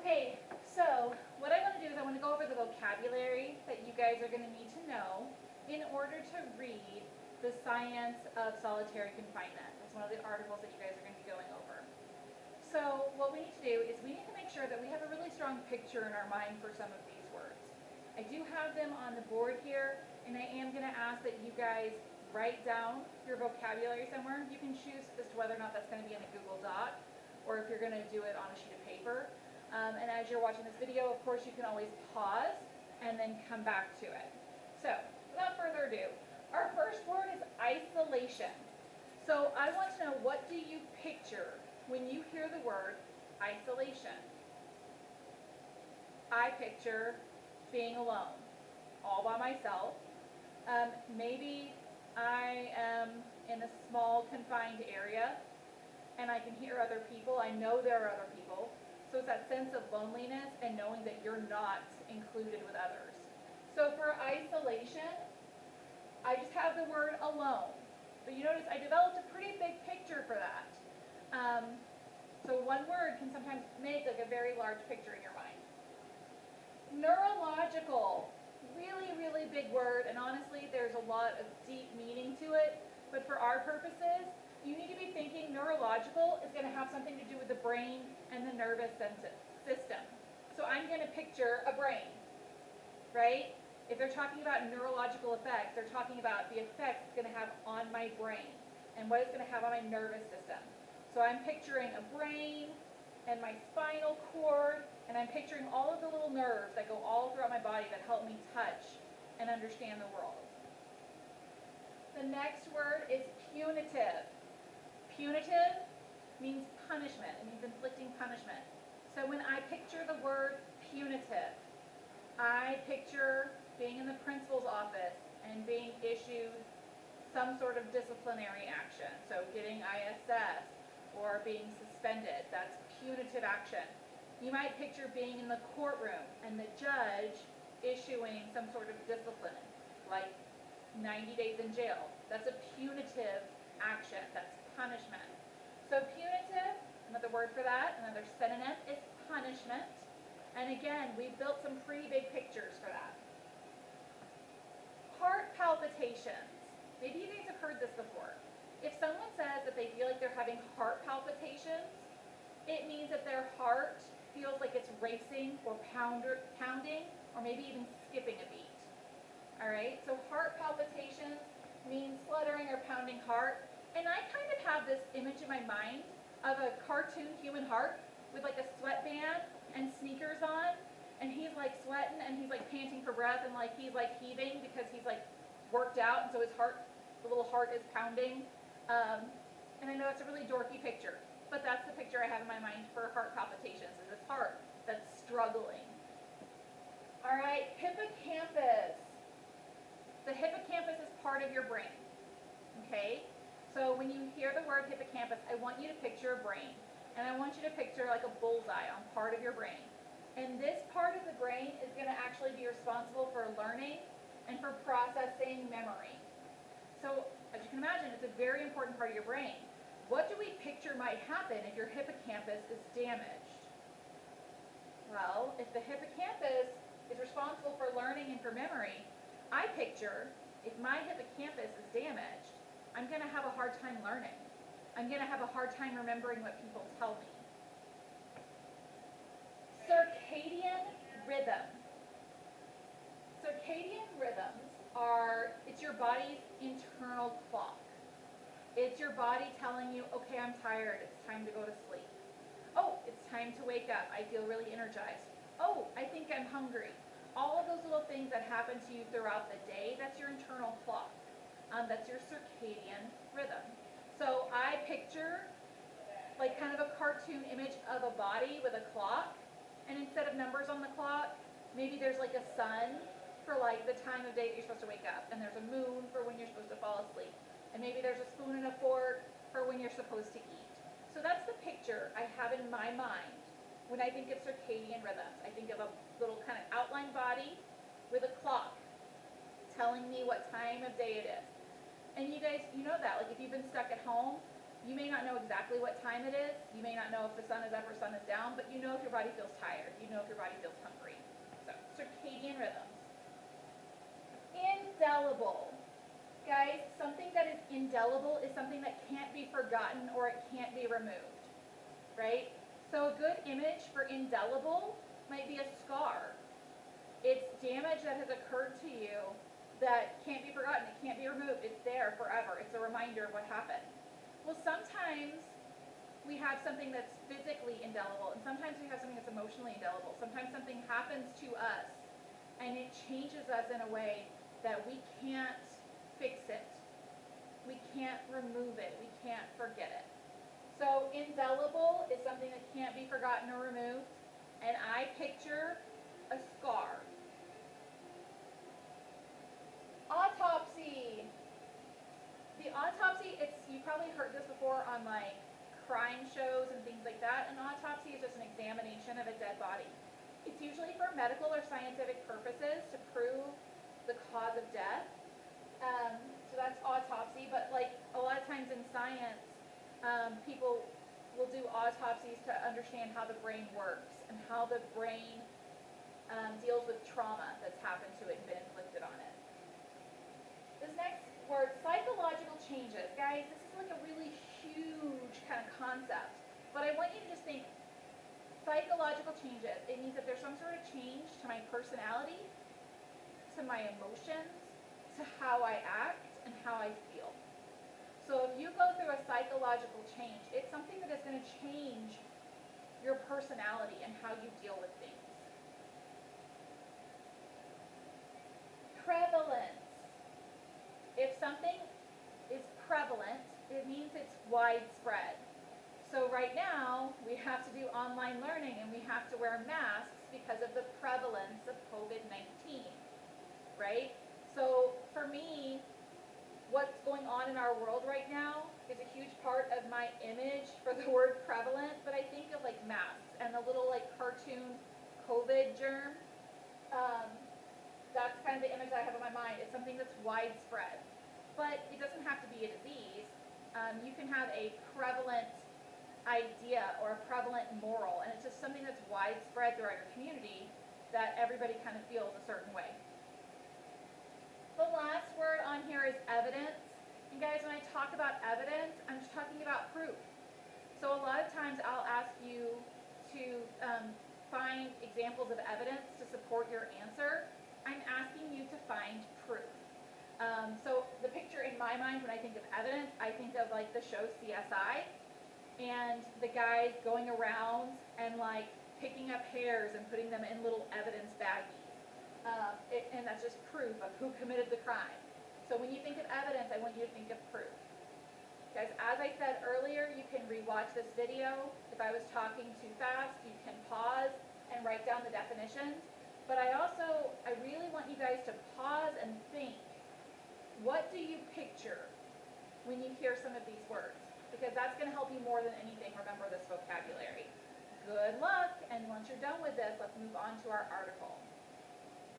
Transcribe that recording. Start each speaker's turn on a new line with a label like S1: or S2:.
S1: Okay, so what I want to do is I want to go over the vocabulary that you guys are going to need to know in order to read The Science of Solitary Confinement. That's one of the articles that you guys are going to be going over. So what we need to do is we need to make sure that we have a really strong picture in our mind for some of these words. I do have them on the board here, and I am going to ask that you guys write down your vocabulary somewhere. You can choose as to whether or not that's going to be in a Google Doc or if you're going to do it on a sheet of paper. And as you're watching this video, of course, you can always pause and then come back to it. So, without further ado, our first word is isolation. So I want to know, what do you picture when you hear the word isolation? I picture being alone, all by myself. Maybe I am in a small confined area and I can hear other people. I know there are other people. So it's that sense of loneliness and knowing that you're not included with others. So for isolation, I just have the word alone. But you notice I developed a pretty big picture for that. So one word can sometimes make like a very large picture in your mind. Neurological, really, really big word, and honestly there's a lot of deep meaning to it, but for our purposes, you need to be thinking neurological is going to have something to do with the brain and the nervous system. So I'm going to picture a brain, right? If they're talking about neurological effects, they're talking about the effects it's going to have on my brain and what it's going to have on my nervous system. So I'm picturing a brain and my spinal cord, and I'm picturing all of the little nerves that go all throughout my body that help me touch and understand the world. The next word is punitive. Punitive means punishment. It means inflicting punishment. So when I picture the word punitive, I picture being in the principal's office and being issued some sort of disciplinary action. So getting ISS or being suspended. That's punitive action. You might picture being in the courtroom and the judge issuing some sort of discipline, like 90 days in jail. That's a punitive action. That's punishment. So punitive, another word for that, another synonym is punishment. And again, we built some pretty big pictures for that. Heart palpitations. Maybe you guys have heard this before. If someone says that they feel like they're having heart palpitations, it means that their heart feels like it's racing or pounding or maybe even skipping a beat. All right, so heart palpitations means fluttering or pounding heart. And I kind of have this image in my mind of a cartoon human heart with like a sweatband and sneakers on, and he's like sweating and he's like panting for breath and like he's like heaving because he's like worked out, and so his heart, the little heart is pounding. And I know it's a really dorky picture, but that's the picture I have in my mind for heart palpitations, is this heart that's struggling. All right, hippocampus. The hippocampus is part of your brain, okay? So when you hear the word hippocampus, I want you to picture a brain, and I want you to picture like a bullseye on part of your brain. And this part of the brain is going to actually be responsible for learning and for processing memory. So as you can imagine, it's a very important part of your brain. What do we picture might happen if your hippocampus is damaged? Well, if the hippocampus is responsible for learning and for memory, I picture if my hippocampus is damaged, I'm going to have a hard time learning. I'm going to have a hard time remembering what people tell me. Circadian rhythm. Circadian rhythms are, it's your body's internal clock. It's your body telling you, okay, I'm tired, it's time to go to sleep. Oh, it's time to wake up, I feel really energized. Oh, I think I'm hungry. All of those little things that happen to you throughout the day, that's your internal clock. That's your circadian rhythm. So I picture like kind of a cartoon image of a body with a clock, and instead of numbers on the clock, maybe there's like a sun for like the time of day that you're supposed to wake up, and there's a moon for when you're supposed to fall asleep, and maybe there's a spoon and a fork for when you're supposed to eat. So that's the picture I have in my mind when I think of circadian rhythms. I think of a little kind of outline body with a clock telling me what time of day it is. And you guys, you know that, like if you've been stuck at home, You may not know exactly what time it is. You may not know if the sun is up or sun is down, but you know if your body feels tired. You know if your body feels hungry. So, circadian rhythms. Indelible. Guys, something that is indelible is something that can't be forgotten or it can't be removed, right? So a good image for indelible might be a scar. It's damage that has occurred to you that can't be forgotten, it can't be removed, it's there forever, it's a reminder of what happened. Well, sometimes we have something that's physically indelible, and sometimes we have something that's emotionally indelible. Sometimes something happens to us, and it changes us in a way that we can't fix it. We can't remove it. We can't forget it. So indelible is something that can't be forgotten or removed, and I picture a scar. Autopsy. The autopsy, you've probably heard this before on like crime shows and things like that. An autopsy is just an examination of a dead body. It's usually for medical or scientific purposes to prove the cause of death. So that's autopsy, but like a lot of times in science, people will do autopsies to understand how the brain works and how the brain deals with trauma that's happened to it and been inflicted on it. This next word, psychological changes. Guys, this is like a really huge kind of concept, but I want you to just think psychological changes. It means that there's some sort of change to my personality, to my emotions, to how I act, and how I feel. So if you go through a psychological change, it's something that is going to change your personality and how you deal with things. Prevalence. If something is prevalent, it means it's widespread. So right now, we have to do online learning and we have to wear masks because of the prevalence of COVID-19, right? So for me, what's going on in our world right now is a huge part of my image for the word prevalent, but I think of like masks and the little like cartoon COVID germ. That's kind of the image I have in my mind. It's something that's widespread. But it doesn't have to be a disease. You can have a prevalent idea or a prevalent moral, and it's just something that's widespread throughout your community that everybody kind of feels a certain way. The last word on here is evidence. And guys, when I talk about evidence, I'm just talking about proof. So a lot of times I'll ask you to find examples of evidence to support your answer. I'm asking you to find proof. So the picture in my mind when I think of evidence, I think of like the show CSI and the guys going around and like picking up hairs and putting them in little evidence baggies. And that's just proof of who committed the crime. So when you think of evidence, I want you to think of proof. Guys, as I said earlier, you can rewatch this video. If I was talking too fast, you can pause and write down the definitions. But I really want you guys to pause and think, what do you picture when you hear some of these words? Because that's going to help you more than anything remember this vocabulary. Good luck, and once you're done with this, let's move on to our article.